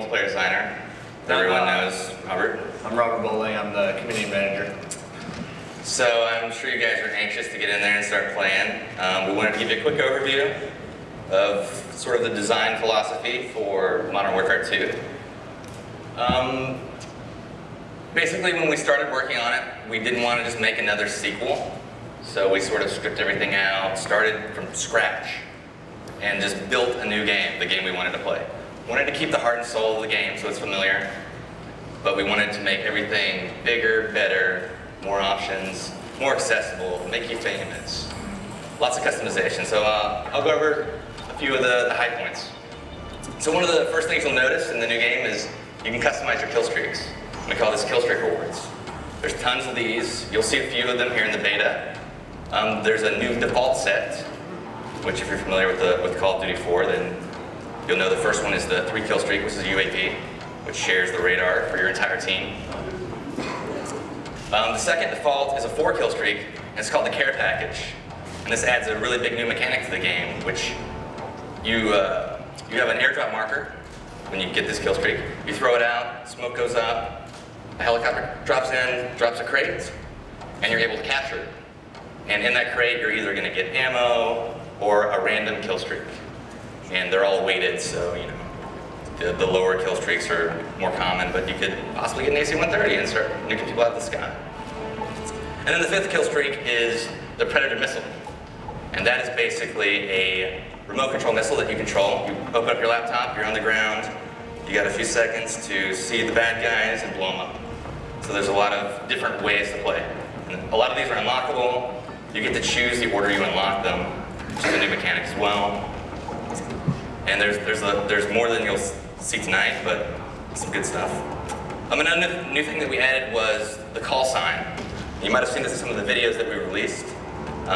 multiplayer designer. Everyone knows Robert. I'm Robert Bowling. I'm the community manager. So I'm sure you guys are anxious to get in there and start playing. We wanted to give you a quick overview of sort of the design philosophy for Modern Warfare 2. Basically, when we started working on it, we didn't want to just make another sequel. So we sort of stripped everything out, started from scratch, and just built a new game, the game we wanted to play. Wanted to keep the heart and soul of the game so it's familiar, but we wanted to make everything bigger, better, more options, more accessible, make you famous. Lots of customization. So I'll go over a few of the high points. So one of the first things you'll notice in the new game is you can customize your kill streaks. We call this kill streak rewards. There's tons of these. You'll see a few of them here in the beta. There's a new default set, which if you're familiar with Call of Duty 4, then you'll know the first one is the 3 kill streak, which is UAV, which shares the radar for your entire team. The second default is a 4 kill streak, and it's called the care package. And this adds a really big new mechanic to the game, which you have an airdrop marker when you get this kill streak. You throw it out, smoke goes up, a helicopter drops in, drops a crate, and you're able to capture it. And in that crate, you're either going to get ammo or a random kill streak. And they're all weighted, so you know the lower kill streaks are more common, but you could possibly get an AC-130 and start nuking people out of the sky. And then the 5th kill streak is the Predator missile. And that is basically a remote control missile that you control. You open up your laptop, you're on the ground, you got a few seconds to see the bad guys and blow them up. So there's a lot of different ways to play. And a lot of these are unlockable. You get to choose the order you unlock them, which is a new mechanic as well. And there's more than you'll see tonight, but some good stuff. Another new thing that we added was the call sign. You might have seen this in some of the videos that we released.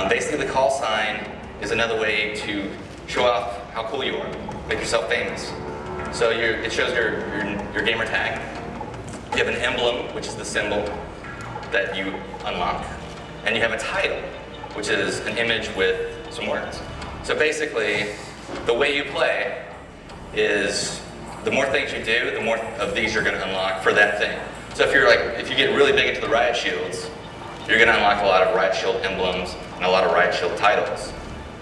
Basically, the call sign is another way to show off how cool you are, make yourself famous. So it shows your gamer tag. You have an emblem, which is the symbol that you unlock, and you have a title, which is an image with some words. So basically, the way you play is the more things you do, the more of these you're going to unlock for that thing. So if you get really big into the riot shields, you're going to unlock a lot of riot shield emblems and a lot of riot shield titles.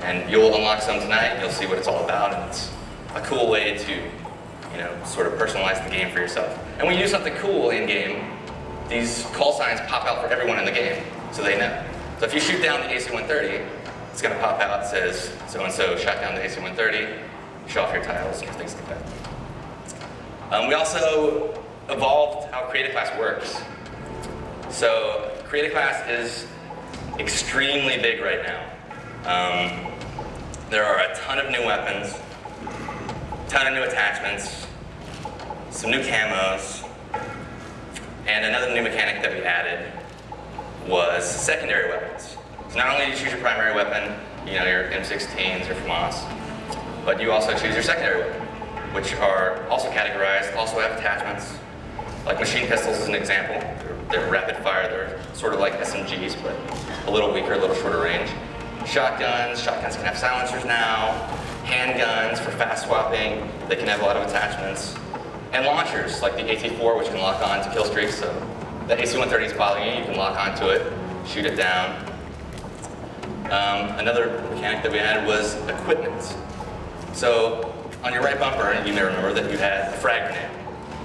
And you'll unlock some tonight, and you'll see what it's all about, and it's a cool way to, you know, sort of personalize the game for yourself. And when you do something cool in game, these call signs pop out for everyone in the game, so they know. So if you shoot down the AC-130, it's going to pop out, it says, so-and-so shot down the AC-130, show off your titles and things like that. We also evolved how Creative Class works. So Creative Class is extremely big right now. There are a ton of new weapons, a ton of new attachments, some new camos, and another new mechanic that we added was secondary weapons. So not only do you choose your primary weapon, you know, your M16s or FAMAS, but you also choose your secondary weapon, which are also categorized, also have attachments. Like machine pistols is an example. They're rapid fire, they're sort of like SMGs, but a little weaker, a little shorter range. Shotguns can have silencers now. Handguns for fast swapping, they can have a lot of attachments. And launchers, like the AT-4, which can lock on to kill streaks, so the AC-130 is bothering you, you can lock onto it, shoot it down. Another mechanic that we added was equipment. So on your right bumper, you may remember that you had a frag grenade.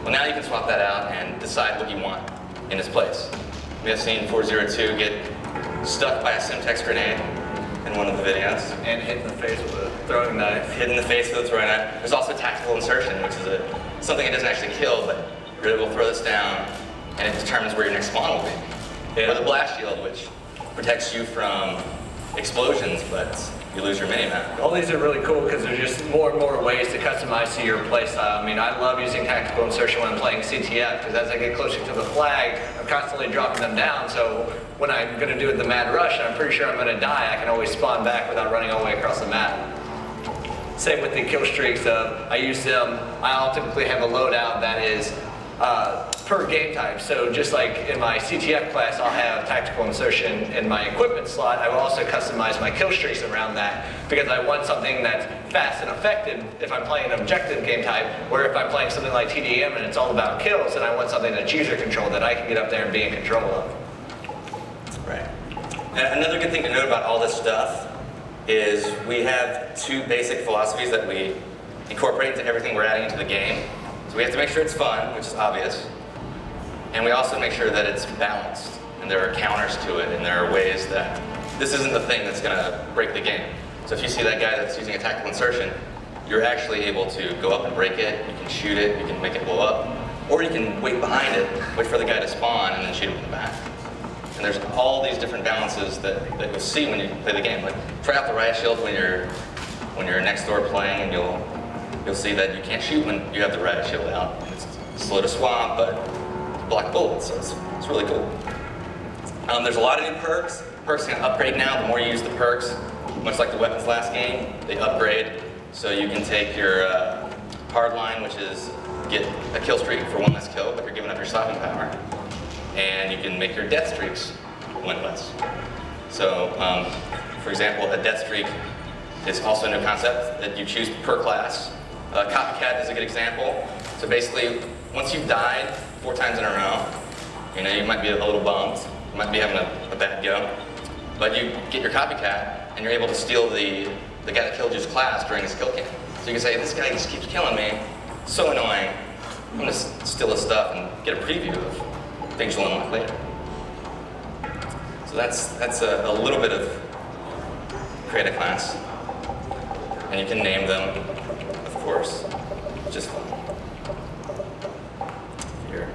Well, now you can swap that out and decide what you want in its place. We have seen 402 get stuck by a Simtex grenade in one of the videos. And hit in the face with a throwing knife. Hit in the face with a throwing knife. There's also tactical insertion, which is something that doesn't actually kill, but you're able to throw this down, and it determines where your next spawn will be. Yeah. Or the blast shield, which protects you from explosions, but you lose your mini-map. All these are really cool because there's just more and more ways to customize to your playstyle. I mean, I love using tactical insertion when I'm playing CTF because as I get closer to the flag, I'm constantly dropping them down. So when I'm going to do the mad rush and I'm pretty sure I'm going to die, I can always spawn back without running all the way across the map. Same with the kill streaks. I use them. I'll typically have a loadout that is per game type. So just like in my CTF class, I'll have tactical insertion in my equipment slot. I will also customize my kill streaks around that because I want something that's fast and effective if I'm playing an objective game type, or if I'm playing something like TDM and it's all about kills, then I want something that's user controlled that I can get up there and be in control of. Right. And another good thing to note about all this stuff is we have two basic philosophies that we incorporate into everything we're adding into the game. So we have to make sure it's fun, which is obvious, and we also make sure that it's balanced, and there are counters to it, and there are ways that this isn't the thing that's going to break the game. So if you see that guy that's using a tactical insertion, you're actually able to go up and break it, you can shoot it, you can make it blow up, or you can wait behind it, wait for the guy to spawn, and then shoot him in the back. And there's all these different balances that you'll see when you play the game. Like, try out the riot shield when you're next door playing, and you'll see that you can't shoot when you have the riot shield out. It's slow to swap, but block bullets, so it's really cool. There's a lot of new perks. Perks can upgrade now. The more you use the perks, much like the weapons last game, they upgrade. So you can take your hard line, which is get a kill streak for one less kill, but you're giving up your stopping power. And you can make your death streaks one less. So, for example, a death streak is also a new concept that you choose per class. Copycat is a good example. So basically, once you've died 4 times in a row, you might be a little bummed, you might be having a bad go, but you get your copycat, and you're able to steal the guy that killed you's class during his kill cam. So you can say, this guy just keeps killing me, so annoying, I'm gonna steal his stuff and get a preview of things you'll unlock later. So that's a little bit of create a class. And you can name them, of course, just fun. Here.